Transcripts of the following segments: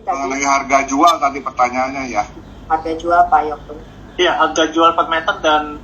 tadi Mengenai harga jual tadi pertanyaannya ya. harga jual Pak Yoko. Iya, harga jual per meter dan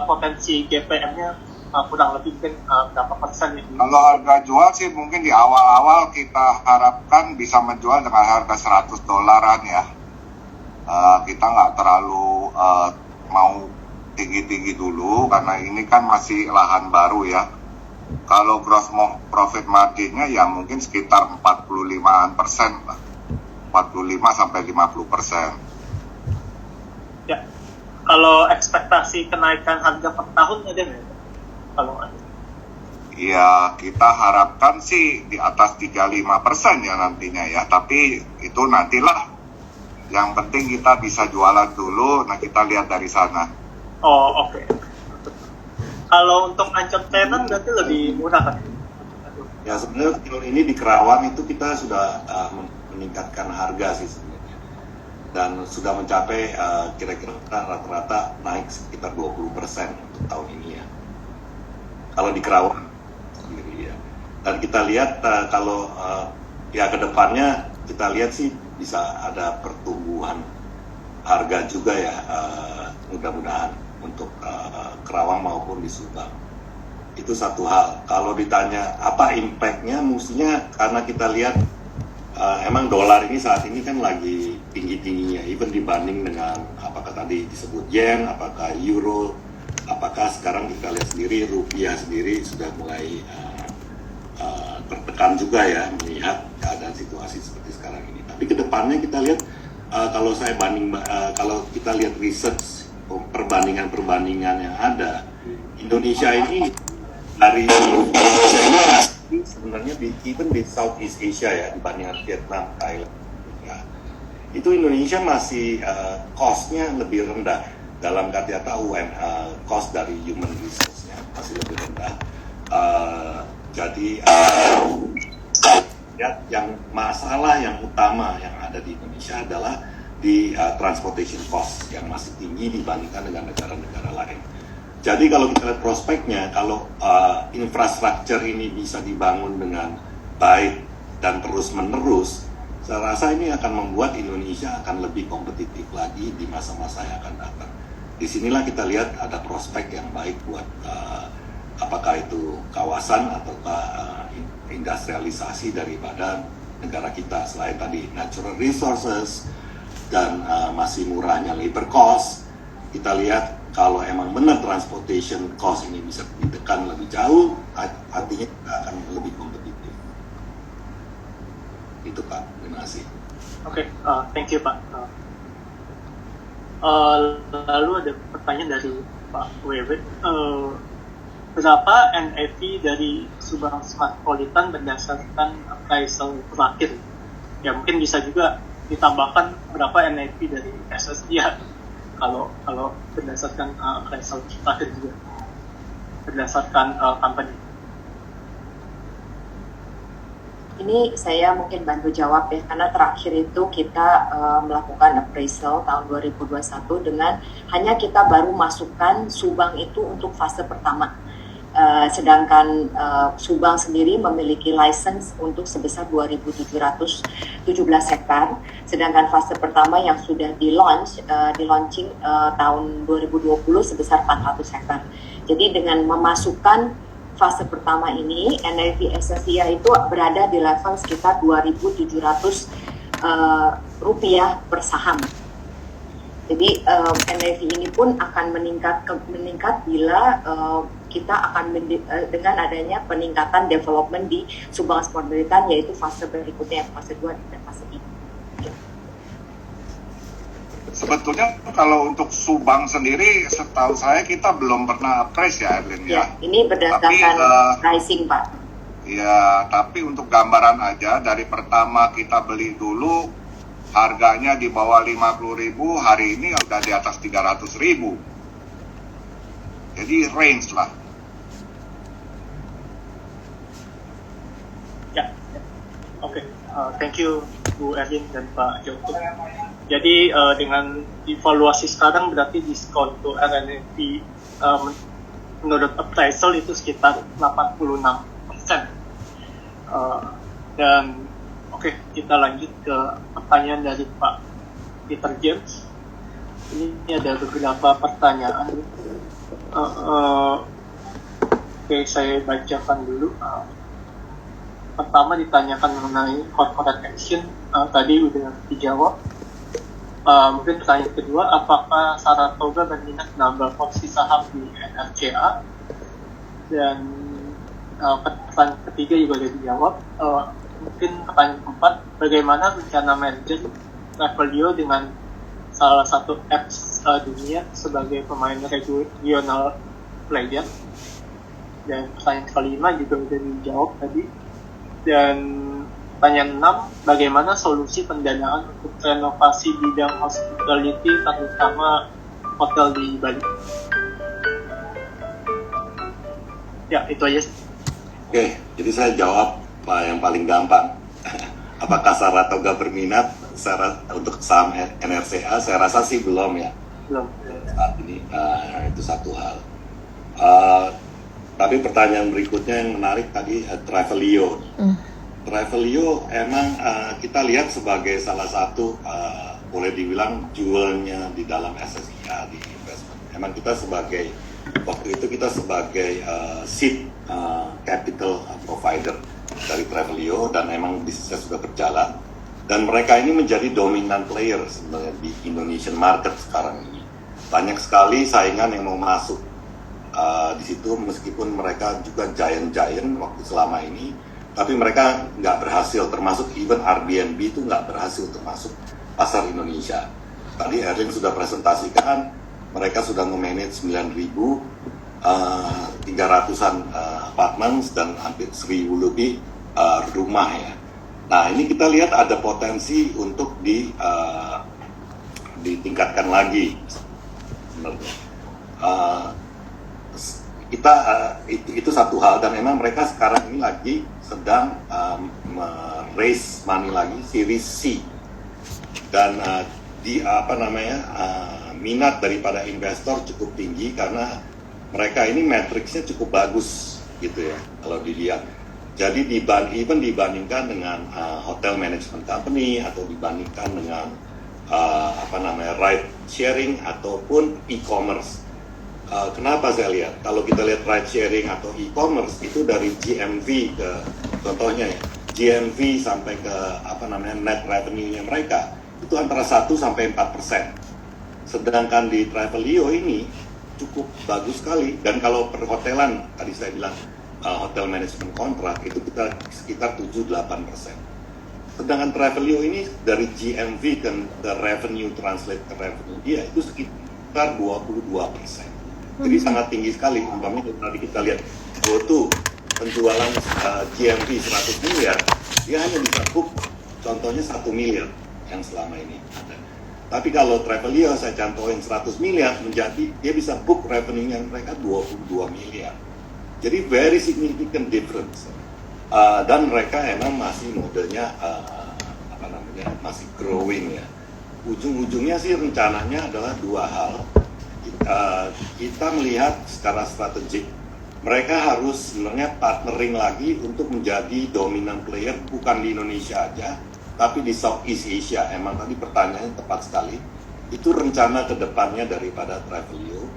potensi GPM-nya kurang lebih mungkin berapa persen ini? Kalau harga jual sih mungkin di awal-awal kita harapkan bisa menjual dengan harga $100 ya. Kita nggak terlalu mau tinggi-tinggi dulu karena ini kan masih lahan baru ya. Kalau gross profit marginnya ya mungkin sekitar 45% lah. 45-50%. Ya, kalau ekspektasi kenaikan harga per tahun ada nggak? Kalau ada? Ya kita harapkan sih di atas 35% ya nantinya ya. Tapi itu nantilah. Yang penting kita bisa jualan dulu. Nah kita lihat dari sana. Oh oke. Kalau untuk Ancol Tenan berarti lebih murah kan? Ya sebenarnya tahun ini di Kerawang itu kita sudah meningkatkan harga sih sebenarnya. Dan sudah mencapai kira-kira rata-rata naik sekitar 20% untuk tahun ini ya. Kalau di Kerawang sendiri ya. Dan kita lihat kalau ya ke depannya kita lihat sih bisa ada pertumbuhan harga juga ya, mudah-mudahan untuk Kerawang maupun di Subang. Itu satu hal. Kalau ditanya apa impact-nya, mestinya karena kita lihat emang dolar ini saat ini kan lagi tinggi-tingginya, even dibanding dengan apakah tadi disebut yen, apakah euro, apakah sekarang kita lihat sendiri rupiah sendiri sudah mulai tertekan juga ya melihat keadaan situasi seperti sekarang ini. Tapi kedepannya kita lihat kalau kita lihat research perbandingan yang ada, Indonesia ini dari Indonesia ini sebenarnya even di Southeast Asia ya dibandingkan Vietnam, Thailand, ya, itu Indonesia masih cost-nya lebih rendah dalam kata cost dari human resource-nya masih lebih rendah. Jadi yang masalah yang utama yang ada di Indonesia adalah di transportation cost yang masih tinggi dibandingkan dengan negara-negara lain. Jadi kalau kita lihat prospeknya, kalau infrastruktur ini bisa dibangun dengan baik dan terus-menerus, saya rasa ini akan membuat Indonesia akan lebih kompetitif lagi di masa-masa yang akan datang. Disinilah kita lihat ada prospek yang baik buat apakah itu kawasan ataukah industrialisasi daripada negara kita. Selain tadi natural resources dan masih murahnya labor cost, kita lihat kalau emang benar transportation cost ini bisa ditekan lebih jauh, artinya kita akan lebih kompetitif. Itu Pak, terima kasih. Oke, thank you Pak. Lalu ada pertanyaan dari Pak Wewe. Berapa NAV dari Subang Smartpolitan berdasarkan appraisal terakhir? Ya mungkin bisa juga ditambahkan berapa NAV dari SSI ya, kalau berdasarkan appraisal terakhir juga berdasarkan company. Ini saya mungkin bantu jawab ya, karena terakhir itu kita melakukan appraisal tahun 2021 dengan hanya kita baru masukkan Subang itu untuk fase pertama. Sedangkan Subang sendiri memiliki license untuk sebesar 2.717 hektar, sedangkan fase pertama yang sudah di-launching tahun 2020 sebesar 400 hektar. Jadi dengan memasukkan fase pertama ini, NAV SSIA itu berada di level sekitar 2.700 rupiah per saham. Jadi NAV ini pun akan meningkat bila kita akan dengan adanya peningkatan development di Subang Smartpolitan, yaitu fase berikutnya, fase 2 dan fase 3. Sebetulnya kalau untuk Subang sendiri, setahu saya kita belum pernah appraise ya, Erlin ya. Ini berdasarkan pricing Pak. Ya, tapi untuk gambaran aja, dari pertama kita beli dulu, harganya di bawah 50.000, hari ini udah di atas 300.000. Jadi range lah. Ya, oke. Thank you Bu Erwin dan Pak Joko. Jadi dengan evaluasi sekarang berarti diskon untuk RNAV menurut appraisal itu sekitar 86%. Dan oke, kita lanjut ke pertanyaan dari Pak Peter James. Ini ada beberapa pertanyaan. Oke, saya bacakan dulu. Pertama ditanyakan mengenai corporate action, tadi udah dijawab. Mungkin pertanyaan kedua, apakah Saratoga berminat nambah porsi saham di NRCA? Dan pertanyaan ketiga juga udah dijawab. Mungkin pertanyaan keempat, bagaimana rencana merger Travelio dengan salah satu apps dunia sebagai pemain regional player? Dan pertanyaan kelima juga udah dijawab tadi. Dan pertanyaan 6, bagaimana solusi pendanaan untuk renovasi bidang hospitality terutama hotel di Bali? Ya, itu aja. Oke, jadi saya jawab yang paling gampang. Apakah Saratoga berminat untuk saham NRCA? Saya rasa sih belum ya. Belum. Saat ini itu satu hal. Tapi pertanyaan berikutnya yang menarik tadi Travelio. Travelio emang kita lihat sebagai salah satu boleh dibilang jewelnya di dalam SSIA di investment. Emang kita sebagai waktu itu kita sebagai seed capital provider dari Travelio dan emang bisnisnya sudah berjalan dan mereka ini menjadi dominan player sebenarnya di Indonesian market sekarang ini. Banyak sekali saingan yang mau masuk di situ meskipun mereka juga giant waktu selama ini, tapi mereka nggak berhasil, termasuk even Airbnb itu nggak berhasil termasuk pasar Indonesia. Tadi Erling sudah presentasikan, mereka sudah memanage 9.300-an apartments dan hampir 1.000 lebih rumah ya. Nah ini kita lihat ada potensi untuk ditingkatkan lagi sebenarnya. Itu satu hal dan memang mereka sekarang ini lagi sedang raise money lagi Series C dan minat daripada investor cukup tinggi karena mereka ini matriksnya cukup bagus gitu ya kalau dilihat. Jadi dibandingkan dengan hotel management company atau dibandingkan dengan ride sharing ataupun e-commerce. Kenapa saya lihat? Kalau kita lihat ride sharing atau e-commerce itu dari GMV ke contohnya ya, GMV sampai ke net revenue-nya mereka itu antara 1-4%. Sedangkan di Travelio ini cukup bagus sekali dan kalau perhotelan tadi saya bilang hotel management kontrak itu kita sekitar 7-8%. Sedangkan Travelio ini dari GMV ke revenue translate ke revenue dia itu sekitar 22%. Jadi sangat tinggi sekali. Umpamanya tadi kita lihat GoTo penjualan GMV 100 miliar, dia hanya bisa book contohnya 1 miliar yang selama ini ada. Tapi kalau Travelio saya contohin 100 miliar menjadi dia bisa book revenue yang mereka 22 miliar. Jadi very significant difference. Dan mereka emang masih modelnya masih growing ya. Ujung-ujungnya sih rencananya adalah dua hal. Kita melihat secara strategik mereka harus sebenarnya partnering lagi untuk menjadi dominan player bukan di Indonesia aja tapi di Southeast Asia. Emang tadi pertanyaannya tepat sekali, itu rencana kedepannya daripada Travelio.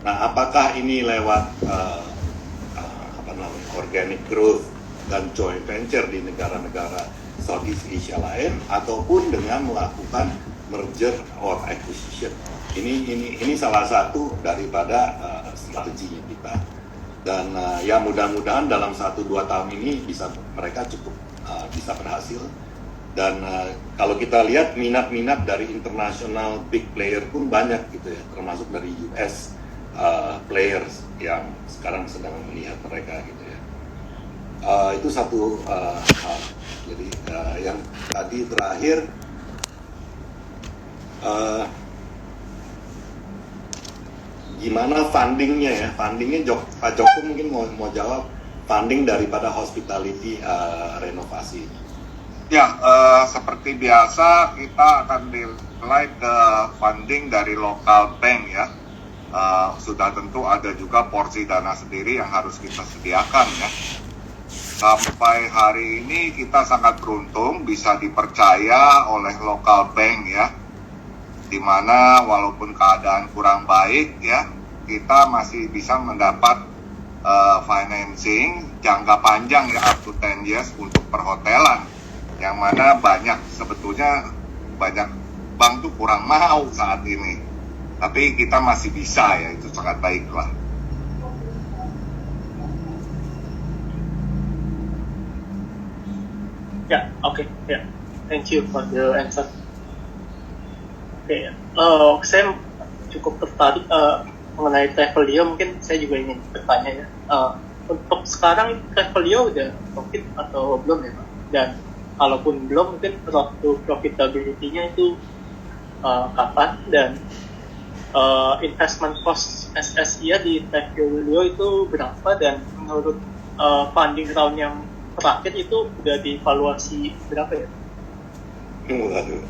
Nah apakah ini lewat organic growth dan joint venture di negara-negara Southeast Asia lain ataupun dengan melakukan merger or acquisition. Ini salah satu daripada strateginya kita dan ya mudah-mudahan dalam 1-2 tahun ini mereka cukup bisa berhasil dan kalau kita lihat minat-minat dari international big player pun banyak gitu ya, termasuk dari US players yang sekarang sedang melihat mereka gitu ya. Itu satu hal. Jadi yang tadi terakhir gimana fundingnya ya? Fundingnya Pak Joko mungkin mau jawab funding daripada hospitality renovasi. Ya, seperti biasa kita akan mulai ke funding dari local bank ya. Sudah tentu ada juga porsi dana sendiri yang harus kita sediakan ya. sampai hari ini kita sangat beruntung bisa dipercaya oleh local bank ya, dimana walaupun keadaan kurang baik ya, kita masih bisa mendapat financing jangka panjang ya, up to 10 years untuk perhotelan, yang mana sebetulnya banyak bank tuh kurang mau saat ini, tapi kita masih bisa ya, itu sangat baik lah. Ya, oke, ya. Thank you for the answer. Oke, saya cukup tertarik mengenai Travelio. Mungkin saya juga ingin bertanya ya. Untuk sekarang Travelio udah profit atau belum ya, Pak? Dan kalaupun belum, mungkin road to profitability-nya itu kapan? Dan investment cost SSI di Travelio itu berapa? Dan menurut funding round yang terakhir itu udah dievaluasi berapa ya? Waduh,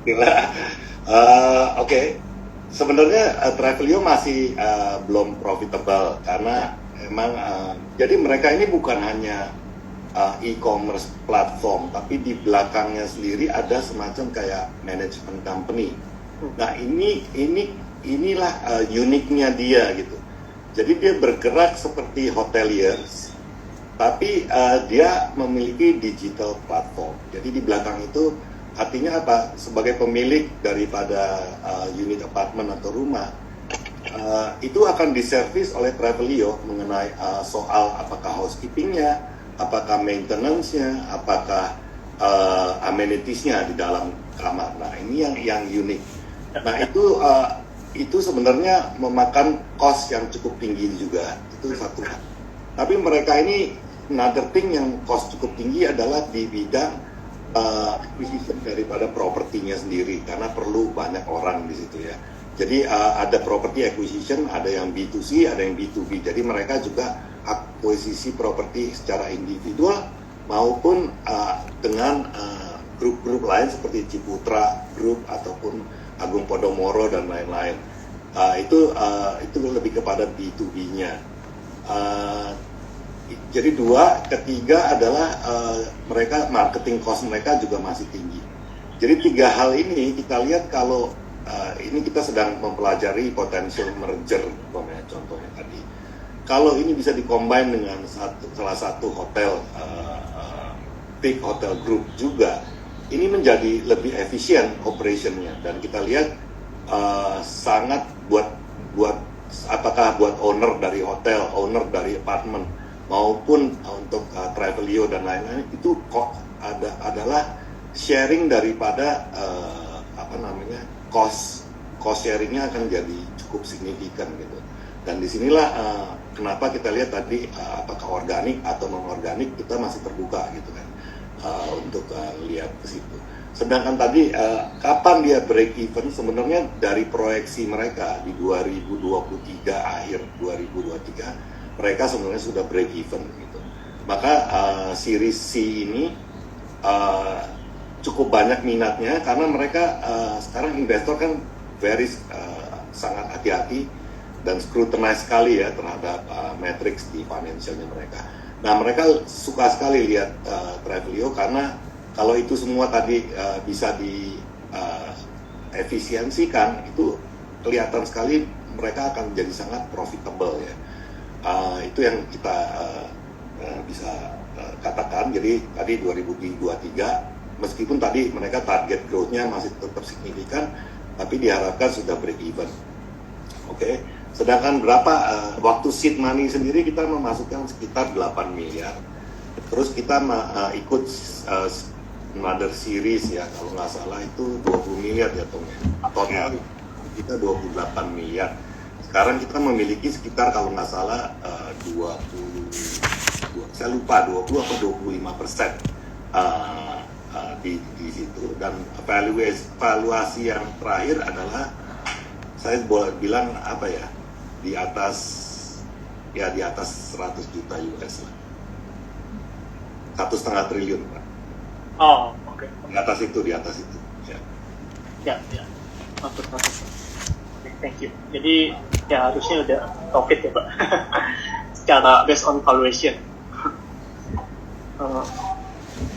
gila. Oke. Sebenarnya Travelio masih belum profitable karena emang jadi mereka ini bukan hanya e-commerce platform, tapi di belakangnya sendiri ada semacam kayak management company. Nah inilah uniknya dia gitu. Jadi dia bergerak seperti hoteliers, tapi dia memiliki digital platform. Jadi di belakang itu artinya apa? Sebagai pemilik daripada unit apartemen atau rumah, itu akan diservis oleh Travelio mengenai soal apakah housekeeping-nya, apakah maintenance-nya, apakah amenities-nya di dalam kamar. Nah ini yang unik. Nah itu sebenarnya memakan cost yang cukup tinggi juga. Itu satu. Tapi mereka ini another thing yang cost cukup tinggi adalah di bidang acquisition daripada propertinya sendiri, karena perlu banyak orang di situ ya. Jadi ada property acquisition, ada yang B2C, ada yang B2B. Jadi mereka juga akuisisi properti secara individual maupun dengan grup-grup lain seperti Ciputra Group ataupun Agung Podomoro dan lain-lain. Itu lebih kepada B2B-nya. Jadi dua, ketiga adalah mereka marketing cost mereka juga masih tinggi. Jadi tiga hal ini kita lihat kalau ini kita sedang mempelajari potential merger, contohnya tadi. Kalau ini bisa dikombin dengan salah satu hotel, big hotel group juga, ini menjadi lebih efisien operationnya. Dan kita lihat sangat buat apakah buat owner dari hotel, owner dari apartemen, maupun untuk Travelio dan lain-lain, itu kok adalah sharing daripada cost sharingnya akan jadi cukup signifikan gitu. Dan disinilah kenapa kita lihat tadi apakah organik atau non-organik, kita masih terbuka gitu kan untuk lihat ke situ. Sedangkan tadi kapan dia break even, sebenarnya dari proyeksi mereka di 2023 akhir 2023 mereka sebenarnya sudah break even gitu. Maka series C ini cukup banyak minatnya karena mereka sekarang investor kan sangat hati-hati dan scrutinize sekali ya terhadap matrix di financialnya mereka. Nah mereka suka sekali lihat Travelio karena kalau itu semua tadi bisa di efisiensikan, itu kelihatan sekali mereka akan jadi sangat profitable ya. Itu yang kita bisa katakan. Jadi tadi 2023 meskipun tadi mereka target growth-nya masih tetap signifikan, tapi diharapkan sudah break even. Oke. Sedangkan berapa waktu seed money sendiri kita memasukkan sekitar 8 miliar. Terus kita ikut another series ya, kalau nggak salah itu 20 miliar ya Tom ya. Total kita 28 miliar. Sekarang kita memiliki sekitar kalau nggak salah 20 atau 25% di situ. Dan valuasi yang terakhir adalah saya boleh bilang apa ya, di atas 100 juta US lah, 1,5 triliun Pak. Oh, oke. Di atas itu ya. Ya. Oke, thank you. Jadi ya harusnya udah profit ya Pak, secara based on valuation. Uh,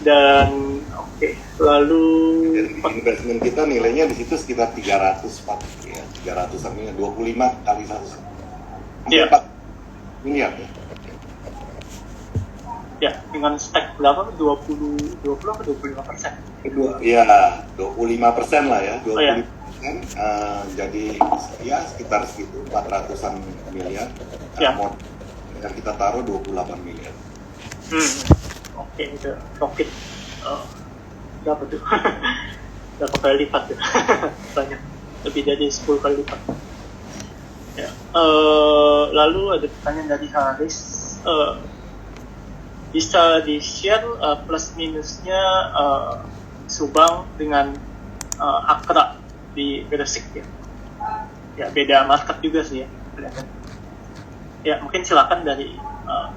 dan oke, lalu Jadi investment kita nilainya di situ sekitar 300 ya, 300 25 kali 100. Iya. 4 miliar ya. Ya, dengan stack berapa? 20 atau 25%? Ya, 25% lah ya, 25%. Oh, ya. Jadi ya sekitar segitu 400-an miliar. Ya. Yang kita taruh 28 miliar. Oke, itu profit berapa tuh? Berapa kali lipat tuh? Banyak, lebih dari 10 kali lipat. Ya. Lalu ada pertanyaan dari Haris. Bisa di-share plus minusnya Subang dengan Akra di Gresik ya? Ya, beda market juga sih ya. Ya, mungkin silakan dari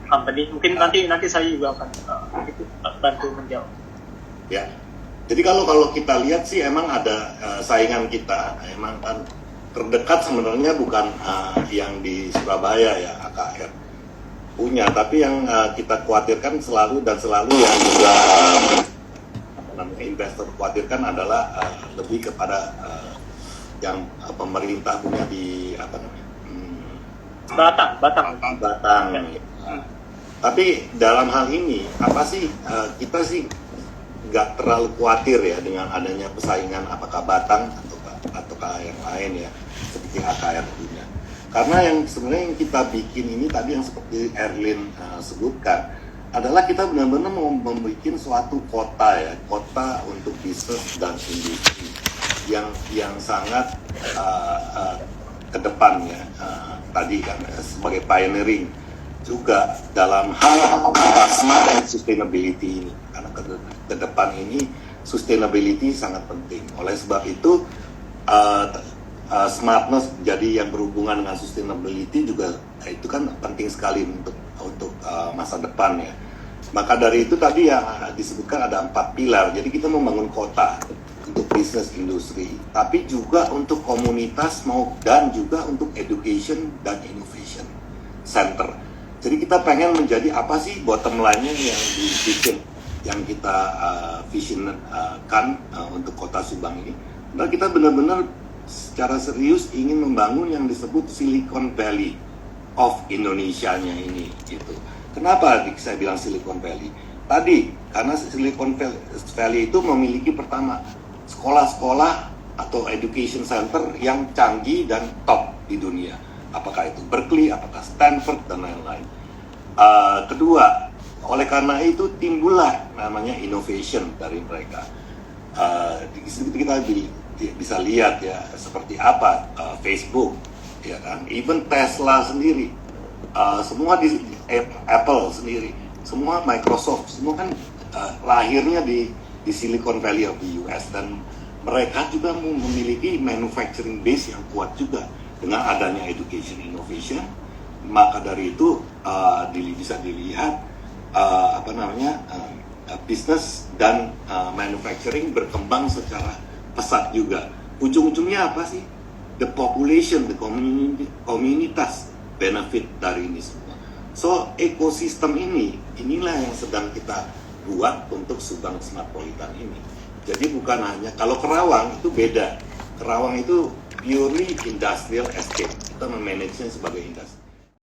company. Mungkin nanti saya juga akan bantu menjawab. Ya. Jadi kalau kita lihat sih emang ada saingan kita, emang kan terdekat sebenarnya bukan yang di Surabaya ya, AKR punya, tapi yang kita khawatirkan selalu yang juga investor khawatirkan adalah lebih kepada yang pemerintah punya di Batang. Ya. Tapi dalam hal ini apa sih kita sih nggak terlalu khawatir ya dengan adanya persaingan apakah Batang ataukah yang lain ya seperti AKR punya. Karena yang sebenarnya yang kita bikin ini tadi yang seperti Erlin sebutkan adalah kita benar-benar mau membuat suatu kota ya, kota untuk bisnis dan industri yang sangat ke depan ya, tadi kan sebagai pioneering juga dalam hal smart and sustainability ini, karena ke depan ini sustainability sangat penting. Oleh sebab itu smartness jadi yang berhubungan dengan sustainability juga itu kan penting sekali untuk masa depan ya. Maka dari itu tadi yang disebutkan ada 4 pilar. Jadi kita membangun kota untuk bisnis industri, tapi juga untuk komunitas dan juga untuk education dan innovation center. Jadi kita pengen menjadi apa sih bottom line-nya yang di vision yang kita visionkan untuk kota Subang ini. Nah kita benar-benar secara serius ingin membangun yang disebut Silicon Valley of Indonesia-nya ini gitu. Kenapa saya bilang Silicon Valley? Tadi karena Silicon Valley itu memiliki pertama sekolah-sekolah atau education center yang canggih dan top di dunia. Apakah itu Berkeley, apakah Stanford dan lain-lain. Kedua, oleh karena itu timbullah namanya innovation dari mereka. Di situ kita bisa lihat ya seperti apa Facebook ya kan, even Tesla sendiri, semua di Apple sendiri, semua Microsoft, semua kan lahirnya di Silicon Valley of the US, dan mereka juga memiliki manufacturing base yang kuat juga dengan adanya education innovation. Maka dari itu bisa dilihat bisnis dan manufacturing berkembang secara pesat juga. Ujung-ujungnya apa sih? The population, the komunitas benefit dari ini semua. So ekosistem inilah yang sedang kita buat untuk Subang Smartpolitan ini. Jadi bukan hanya, kalau Kerawang itu beda. Kerawang itu purely industrial estate. Kita memanagenya sebagai industri.